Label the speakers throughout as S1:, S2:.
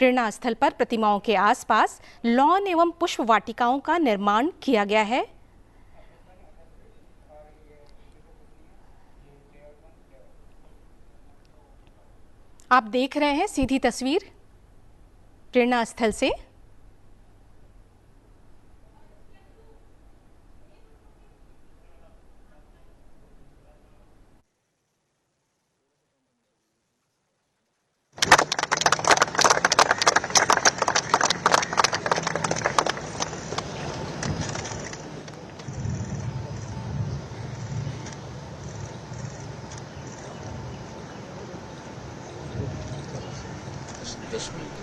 S1: प्रेरणा स्थल पर प्रतिमाओं के आसपास लॉन एवं पुष्प वाटिकाओं का निर्माण किया गया है। आप देख रहे हैं सीधी तस्वीर प्रेरणा स्थल से।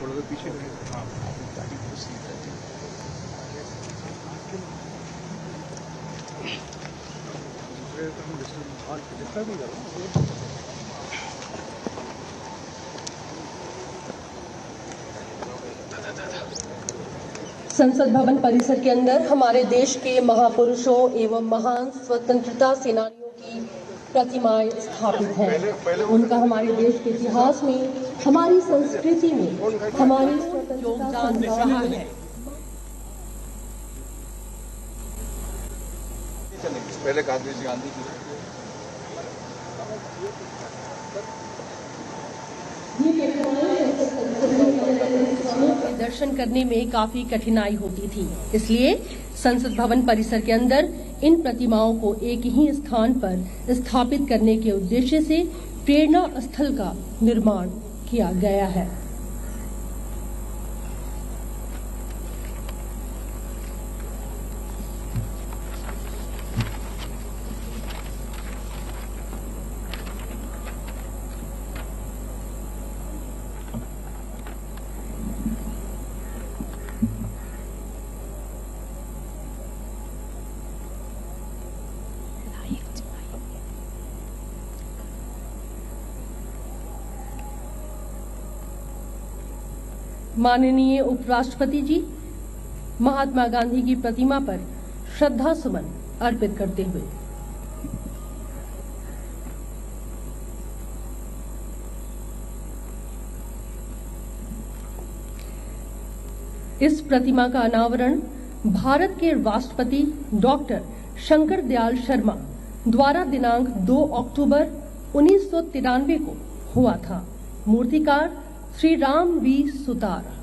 S2: थोड़ा सा पीछे
S3: संसद भवन परिसर के अंदर हमारे देश के महापुरुषों एवं महान स्वतंत्रता सेनानियों की प्रतिमाएं स्थापित हैं। उनका हमारे देश के इतिहास में, हमारी संस्कृति में हमारी योगदान रहा है।
S2: पहले गांधी जी
S3: दर्शन करने में काफी कठिनाई होती थी, इसलिए संसद भवन परिसर के अंदर इन प्रतिमाओं को एक ही स्थान पर स्थापित करने के उद्देश्य से प्रेरणा स्थल का निर्माण किया गया है। माननीय उपराष्ट्रपति जी महात्मा गांधी की प्रतिमा पर श्रद्धा सुमन अर्पित करते हुए इस प्रतिमा का अनावरण भारत के राष्ट्रपति डॉक्टर शंकर दयाल शर्मा द्वारा दिनांक 2 अक्टूबर 1993 को हुआ था। मूर्तिकार श्री राम वी सुतार।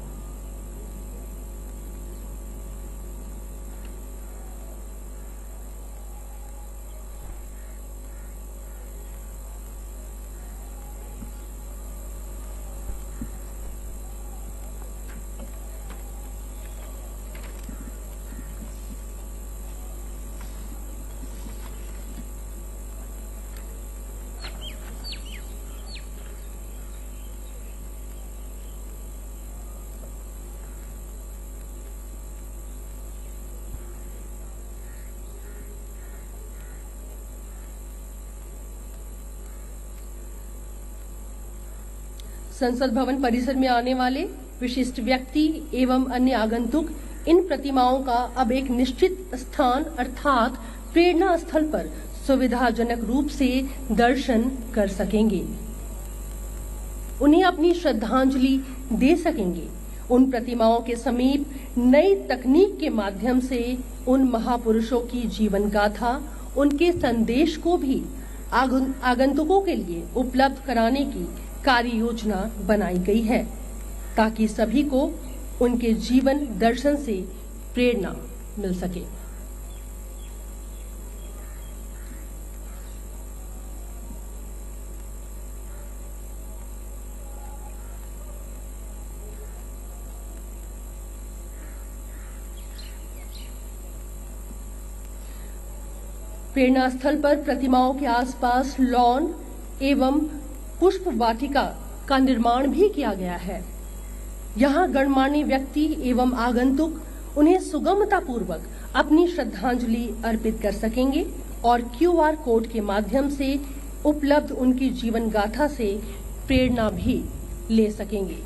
S3: संसद भवन परिसर में आने वाले विशिष्ट व्यक्ति एवं अन्य आगंतुक इन प्रतिमाओं का अब एक निश्चित स्थान अर्थात प्रेरणा स्थल पर सुविधाजनक रूप से दर्शन कर सकेंगे, उन्हें अपनी श्रद्धांजलि दे सकेंगे। उन प्रतिमाओं के समीप नई तकनीक के माध्यम से उन महापुरुषों की जीवन गाथा, उनके संदेश को भी आगंतुकों के लिए उपलब्ध कराने की कार्य योजना बनाई गई है, ताकि सभी को उनके जीवन दर्शन से प्रेरणा मिल सके। प्रेरणा स्थल पर प्रतिमाओं के आसपास लॉन एवं पुष्प वाटिका का निर्माण भी किया गया है। यहाँ गणमान्य व्यक्ति एवं आगंतुक उन्हें सुगमता पूर्वक अपनी श्रद्धांजलि अर्पित कर सकेंगे और QR कोड के माध्यम से उपलब्ध उनकी जीवन गाथा से प्रेरणा भी ले सकेंगे।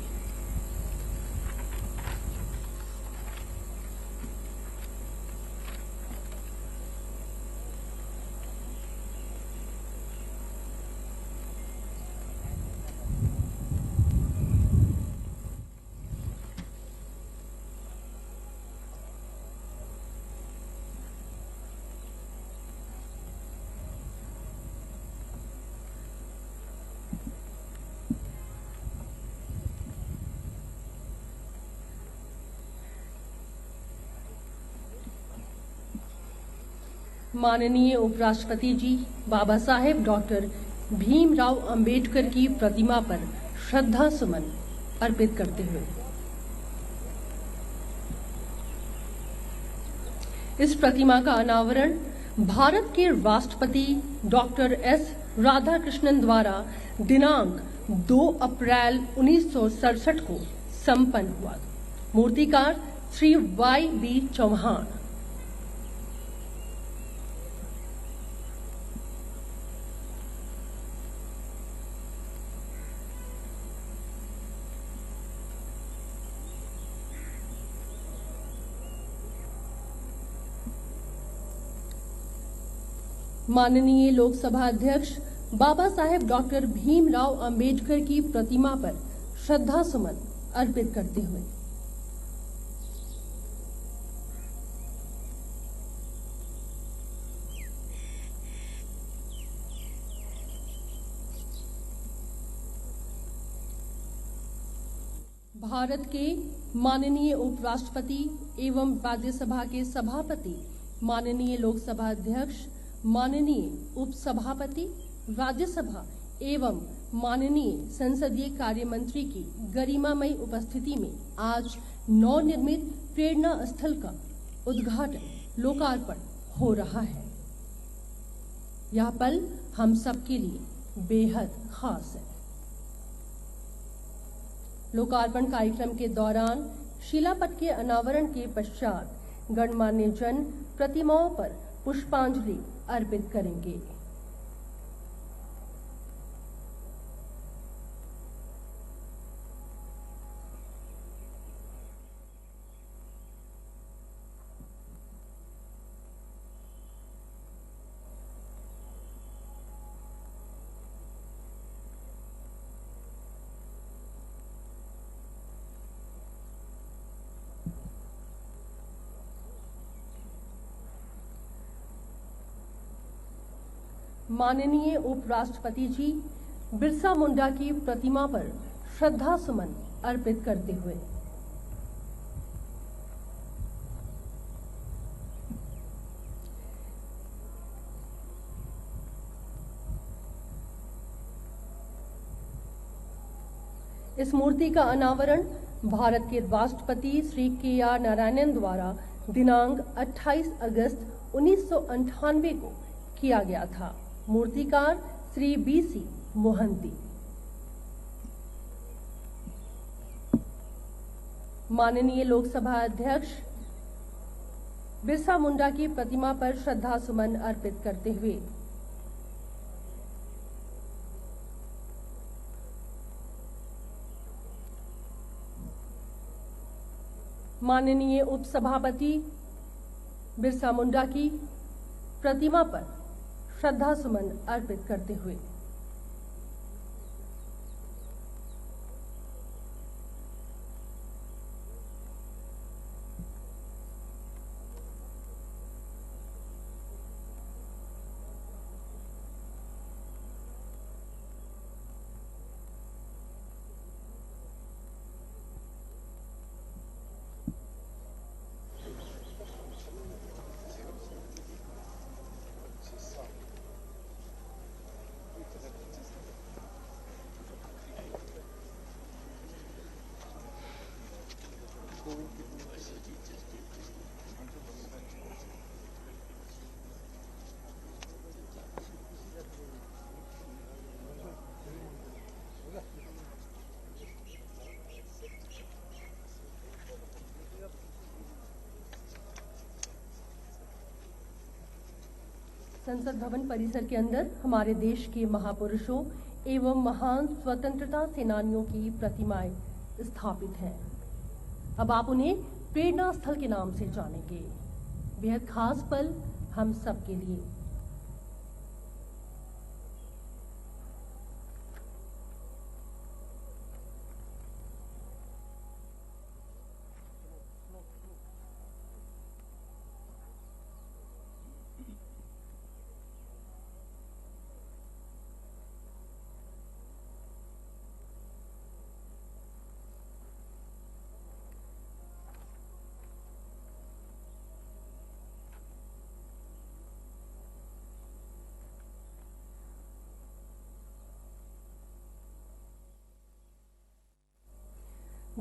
S3: माननीय उपराष्ट्रपति जी बाबा साहेब डॉक्टर भीमराव अंबेडकर की प्रतिमा पर श्रद्धा सुमन अर्पित करते हुए इस प्रतिमा का अनावरण भारत के राष्ट्रपति डॉक्टर एस राधाकृष्णन द्वारा दिनांक 2 अप्रैल 1967 को संपन्न हुआ। मूर्तिकार श्री Y.B. चौहान। माननीय लोकसभा अध्यक्ष बाबा साहेब डॉक्टर भीमराव अंबेडकर की प्रतिमा पर श्रद्धा सुमन अर्पित करते हुए भारत के माननीय उपराष्ट्रपति एवं राज्यसभा के सभापति, माननीय लोकसभा अध्यक्ष, माननीय उपसभापति राज्यसभा एवं माननीय संसदीय कार्य मंत्री की गरिमामयी उपस्थिति में आज नवनिर्मित प्रेरणा स्थल का उद्घाटन लोकार्पण हो रहा है। यह पल हम सबके लिए बेहद खास है। लोकार्पण कार्यक्रम के दौरान शिलापट के अनावरण के पश्चात गणमान्य जन प्रतिमाओं पर पुष्पांजलि अर्पित करेंगे। माननीय उपराष्ट्रपति जी बिरसा मुंडा की प्रतिमा पर श्रद्धा सुमन अर्पित करते हुए इस मूर्ति का अनावरण भारत के राष्ट्रपति श्री KR नारायणन द्वारा दिनांक 28 अगस्त 1998 को किया गया था। मूर्तिकार श्री BC मोहंती। माननीय लोकसभा अध्यक्ष बिरसा मुंडा की प्रतिमा पर श्रद्धा सुमन अर्पित करते हुए माननीय उपसभापति बिरसा मुंडा की प्रतिमा पर श्रद्धा सुमन अर्पित करते हुए संसद भवन परिसर के अंदर हमारे देश के महापुरुषों एवं महान स्वतंत्रता सेनानियों की प्रतिमाएं स्थापित हैं। अब आप उन्हें प्रेरणा स्थल के नाम से जानेंगे। बेहद खास पल हम सब के लिए।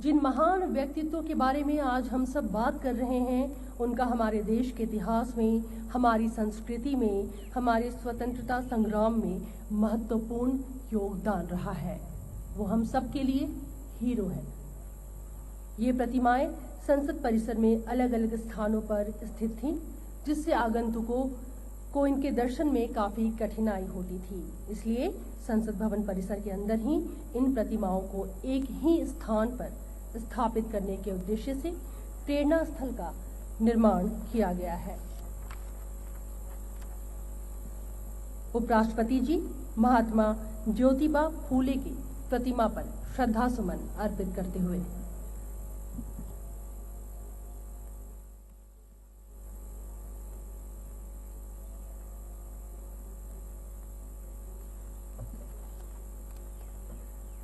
S3: जिन महान व्यक्तित्वों के बारे में आज हम सब बात कर रहे हैं, उनका हमारे देश के इतिहास में, हमारी संस्कृति में, हमारे स्वतंत्रता संग्राम में महत्वपूर्ण योगदान रहा है। वो हम सब के लिए हीरो हैं। ये प्रतिमाएं संसद परिसर में अलग अलग स्थानों पर स्थित थीं, जिससे आगंतुकों को इनके दर्शन में काफी कठिनाई होती थी। इसलिए संसद भवन परिसर के अंदर ही इन प्रतिमाओं को एक ही स्थान पर स्थापित करने के उद्देश्य से प्रेरणा स्थल का निर्माण किया गया है। उपराष्ट्रपति जी महात्मा ज्योतिबा फूले की प्रतिमा पर श्रद्धा सुमन अर्पित करते हुए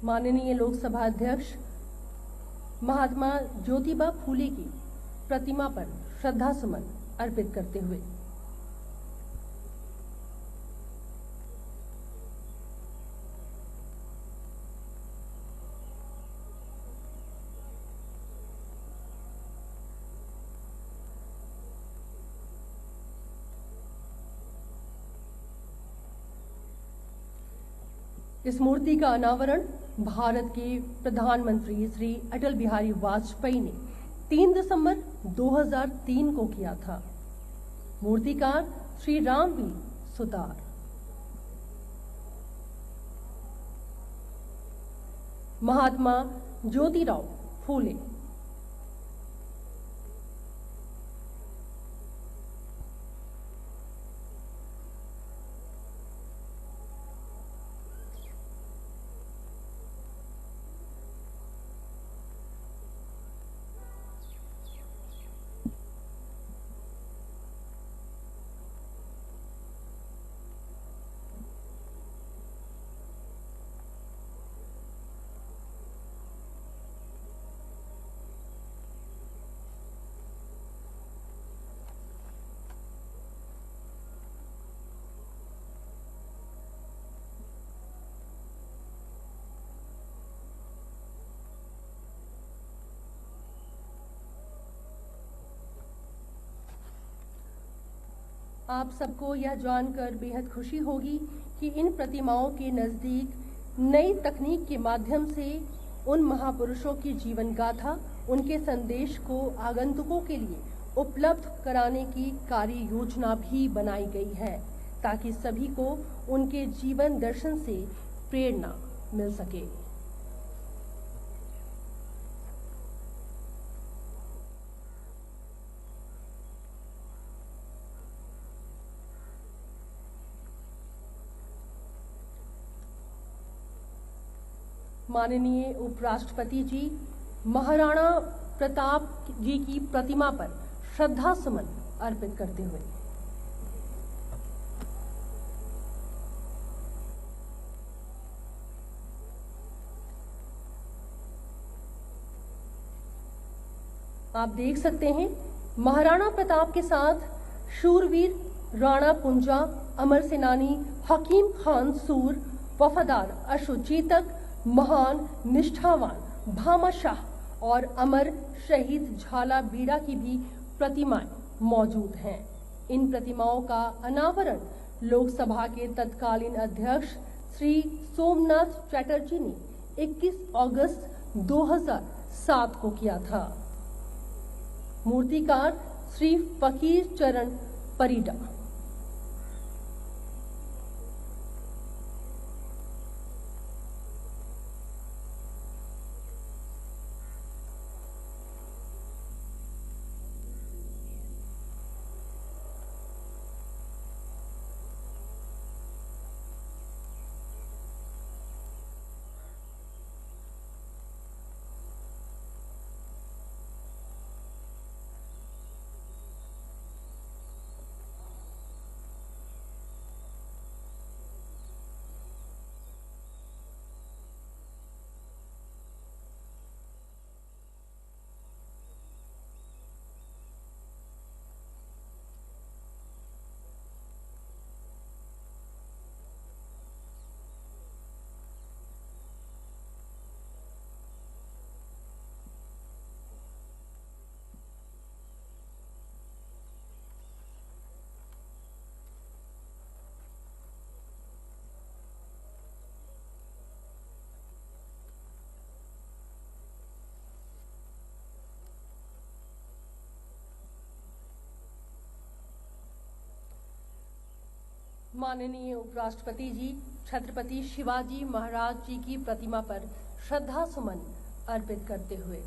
S3: माननीय लोकसभा अध्यक्ष महात्मा ज्योतिबा फूले की प्रतिमा पर श्रद्धा सुमन अर्पित करते हुए इस मूर्ति का अनावरण भारत के प्रधानमंत्री श्री अटल बिहारी वाजपेयी ने 3 दिसंबर 2003 को किया था। मूर्तिकार श्री रामवीर सुतार। महात्मा ज्योतिराव फूले। आप सबको यह जानकर बेहद खुशी होगी कि इन प्रतिमाओं के नजदीक नई तकनीक के माध्यम से उन महापुरुषों की जीवन गाथा, उनके संदेश को आगंतुकों के लिए उपलब्ध कराने की कार्य योजना भी बनाई गई है, ताकि सभी को उनके जीवन दर्शन से प्रेरणा मिल सके। माननीय उपराष्ट्रपति जी महाराणा प्रताप जी की प्रतिमा पर श्रद्धा सुमन अर्पित करते हुए आप देख सकते हैं, महाराणा प्रताप के साथ शूरवीर राणा पुंजा, अमर सेनानी हकीम खान सूर, वफादार अश्वजीतक, महान निष्ठावान भामाशाह और अमर शहीद झाला बीड़ा की भी प्रतिमाएं मौजूद हैं। इन प्रतिमाओं का अनावरण लोकसभा के तत्कालीन अध्यक्ष श्री सोमनाथ चटर्जी ने 21 अगस्त 2007 को किया था। मूर्तिकार श्री फकीर चरण परिडा। माननीय उपराष्ट्रपति जी छत्रपति शिवाजी महाराज जी की प्रतिमा पर श्रद्धा सुमन अर्पित करते हुए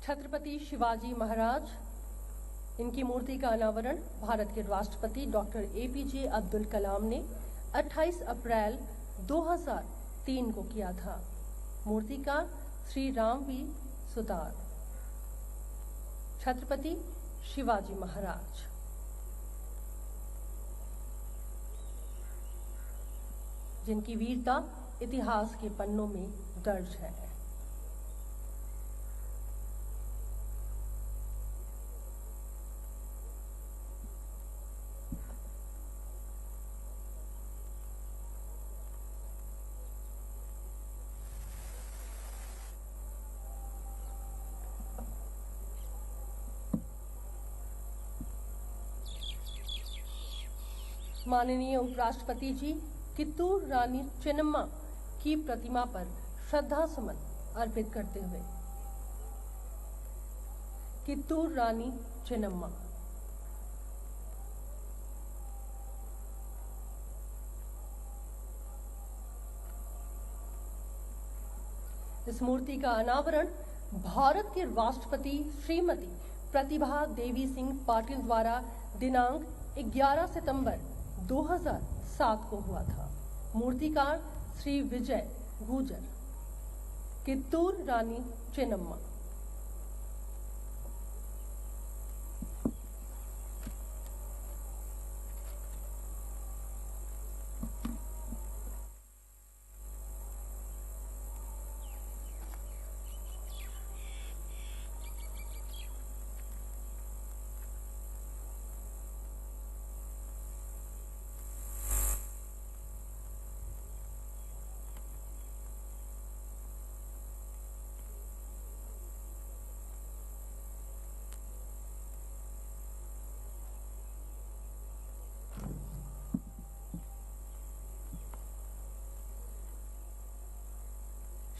S3: छत्रपति शिवाजी महाराज, इनकी मूर्ति का अनावरण भारत के राष्ट्रपति डॉक्टर APJ अब्दुल कलाम ने 28 अप्रैल 2003 को किया था। मूर्तिकार श्री रामवीर सुतार। छत्रपति शिवाजी महाराज। जिनकी वीरता इतिहास के पन्नों में दर्ज है। माननीय उपराष्ट्रपति जी कित्तूर रानी चेन्नम्मा की प्रतिमा पर श्रद्धा सुमन अर्पित करते हुए कित्तूर रानी चेन्नम्मा। इस मूर्ति का अनावरण भारत के राष्ट्रपति श्रीमती प्रतिभा देवी सिंह पाटिल द्वारा दिनांक 11 सितंबर 2007 को हुआ था। मूर्तिकार श्री विजय गुजर। कित्तूर रानी चेन्नम्मा।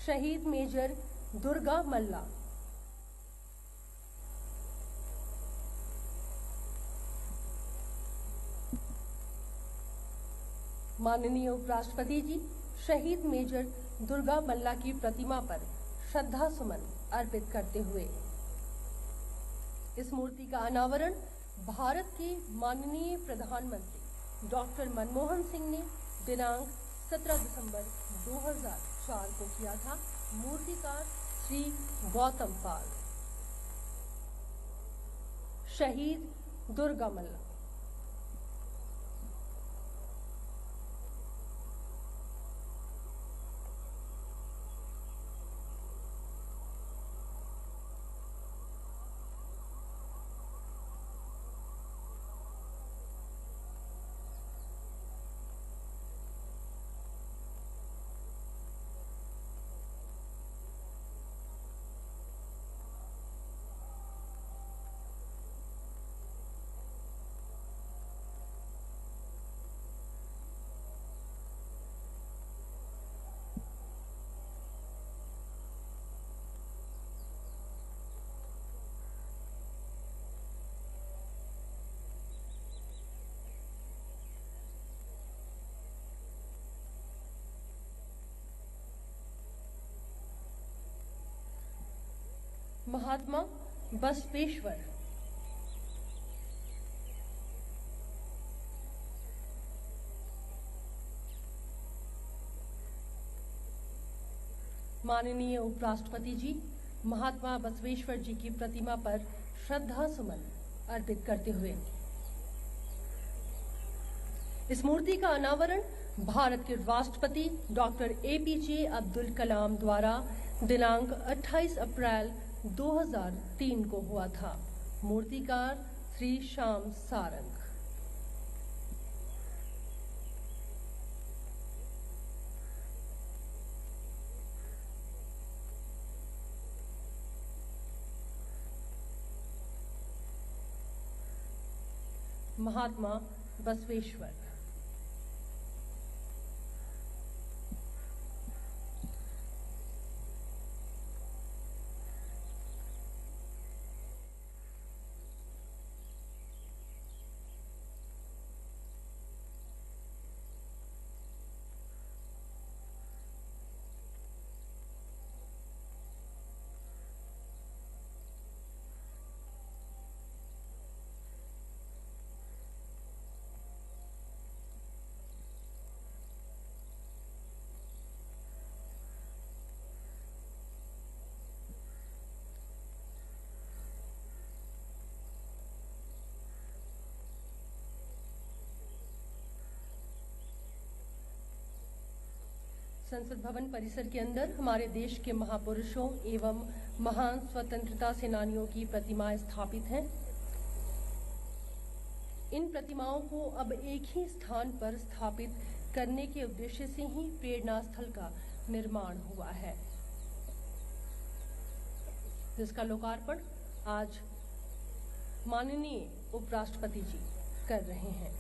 S3: शहीद मेजर दुर्गा मल्ला। माननीय उपराष्ट्रपति जी शहीद मेजर दुर्गा मल्ला की प्रतिमा पर श्रद्धा सुमन अर्पित करते हुए इस मूर्ति का अनावरण भारत के माननीय प्रधानमंत्री डॉक्टर मनमोहन सिंह ने दिनांक 17 दिसंबर 2004 को किया था। मूर्तिकार श्री गौतम पाल। शहीद दुर्गा मल्ला। महात्मा बसवेश्वर। माननीय उपराष्ट्रपति जी महात्मा बसवेश्वर जी की प्रतिमा पर श्रद्धा सुमन अर्पित करते हुए इस मूर्ति का अनावरण भारत के राष्ट्रपति डॉक्टर APJ अब्दुल कलाम द्वारा दिनांक 28 अप्रैल 2003 को हुआ था। मूर्तिकार श्री श्याम सारंग। महात्मा बसवेश्वर। संसद भवन परिसर के अंदर हमारे देश के महापुरुषों एवं महान स्वतंत्रता सेनानियों की प्रतिमाएं स्थापित हैं। इन प्रतिमाओं को अब एक ही स्थान पर स्थापित करने के उद्देश्य से ही प्रेरणा स्थल का निर्माण हुआ है, जिसका लोकार्पण आज माननीय उपराष्ट्रपति जी कर रहे हैं।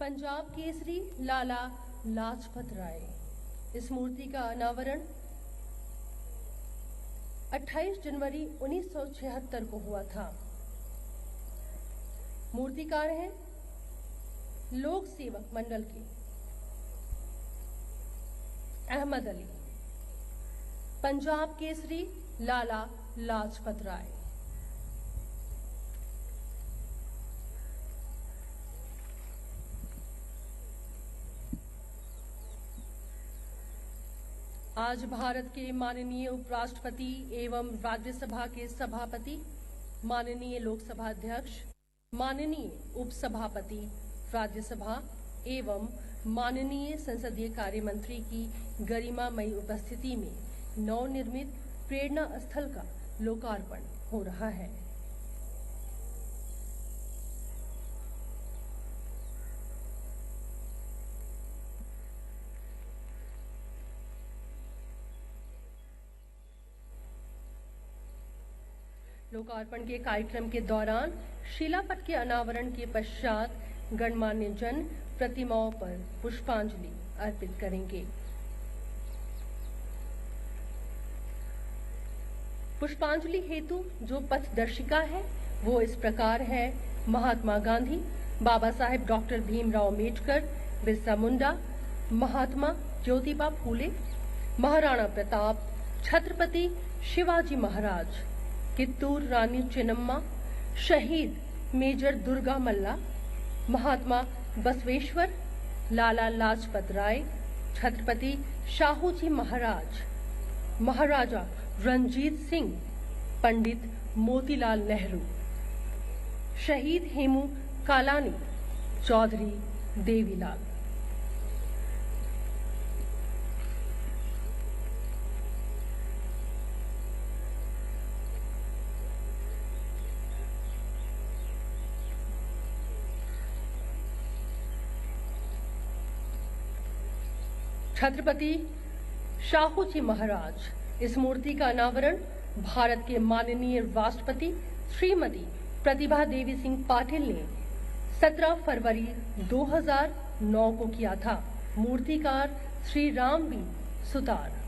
S3: पंजाब केसरी लाला लाजपत राय। इस मूर्ति का अनावरण 28 जनवरी 1976 को हुआ था। मूर्तिकार हैं लोक सेवक मंडल के अहमद अली। पंजाब केसरी लाला लाजपत राय। आज भारत के माननीय उपराष्ट्रपति एवं राज्यसभा के सभापति, माननीय लोकसभा अध्यक्ष, माननीय उपसभापति राज्यसभा एवं माननीय संसदीय कार्य मंत्री की गरिमामयी उपस्थिति में नवनिर्मित प्रेरणा स्थल का लोकार्पण हो रहा है। लोकार्पण के कार्यक्रम के दौरान शिलापट के अनावरण के पश्चात गणमान्य जन प्रतिमाओं पर पुष्पांजलि अर्पित करेंगे। पुष्पांजलि हेतु जो पथदर्शिका है वो इस प्रकार है। महात्मा गांधी, बाबा साहेब डॉक्टर भीमराव अम्बेडकर, बिरसा मुंडा, महात्मा ज्योतिबा फूले, महाराणा प्रताप, छत्रपति शिवाजी महाराज, कित्तूर रानी चेन्नम्मा, शहीद मेजर दुर्गा मल्ला, महात्मा बसवेश्वर, लाला लाजपत राय, छत्रपति शाहू जी महाराज, महाराजा रणजीत सिंह, पंडित मोतीलाल नेहरू, शहीद हेमू कालानी, चौधरी देवीलाल। छत्रपति शाहू जी महाराज। इस मूर्ति का अनावरण भारत के माननीय राष्ट्रपति श्रीमती प्रतिभा देवी सिंह पाटिल ने 17 फरवरी 2009 को किया था। मूर्तिकार श्री रामवी सुतार।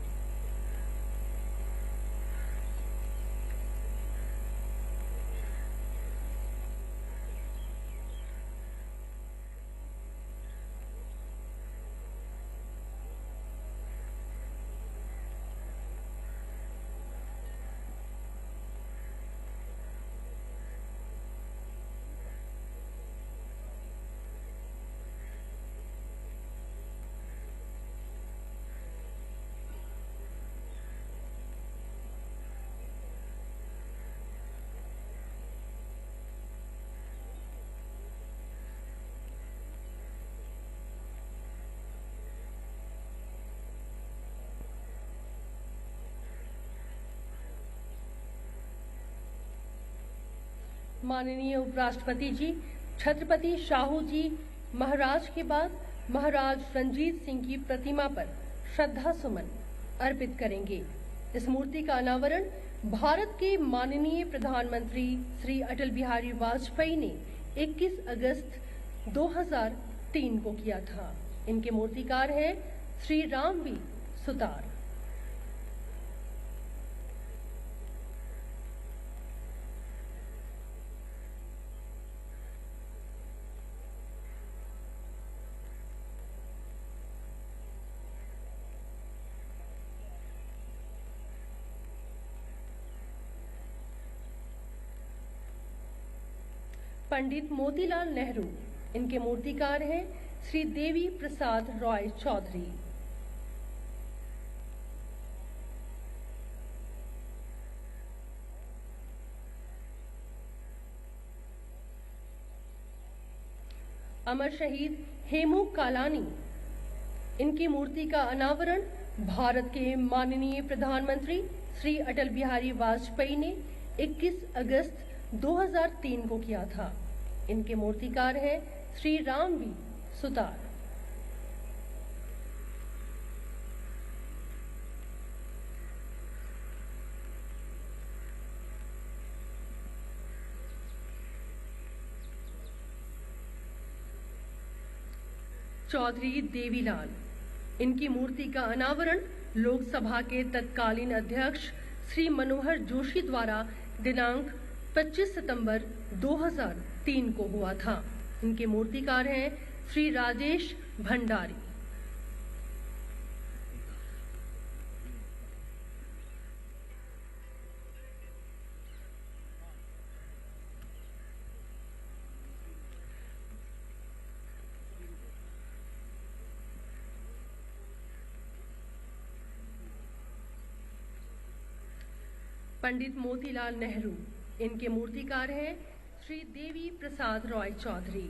S3: माननीय उपराष्ट्रपति जी छत्रपति शाहू जी महाराज के बाद महाराज रणजीत सिंह की प्रतिमा पर श्रद्धा सुमन अर्पित करेंगे। इस मूर्ति का अनावरण भारत के माननीय प्रधानमंत्री श्री अटल बिहारी वाजपेयी ने 21 अगस्त 2003 को किया था। इनके मूर्तिकार हैं श्री रामवी सुतार। पंडित मोतीलाल नेहरू। इनके मूर्तिकार हैं श्री देवी प्रसाद रॉय चौधरी। अमर शहीद हेमू कालानी। इनकी मूर्ति का अनावरण भारत के माननीय प्रधानमंत्री श्री अटल बिहारी वाजपेयी ने 21 अगस्त 2003 को किया था। इनके मूर्तिकार हैं श्री रामवी सुतार। चौधरी देवीलाल। इनकी मूर्ति का अनावरण लोकसभा के तत्कालीन अध्यक्ष श्री मनोहर जोशी द्वारा दिनांक 25 सितंबर 2003 को हुआ था। इनके मूर्तिकार हैं श्री राजेश भंडारी। पंडित मोतीलाल नेहरू। इनके मूर्तिकार हैं श्री देवी प्रसाद रॉय चौधरी।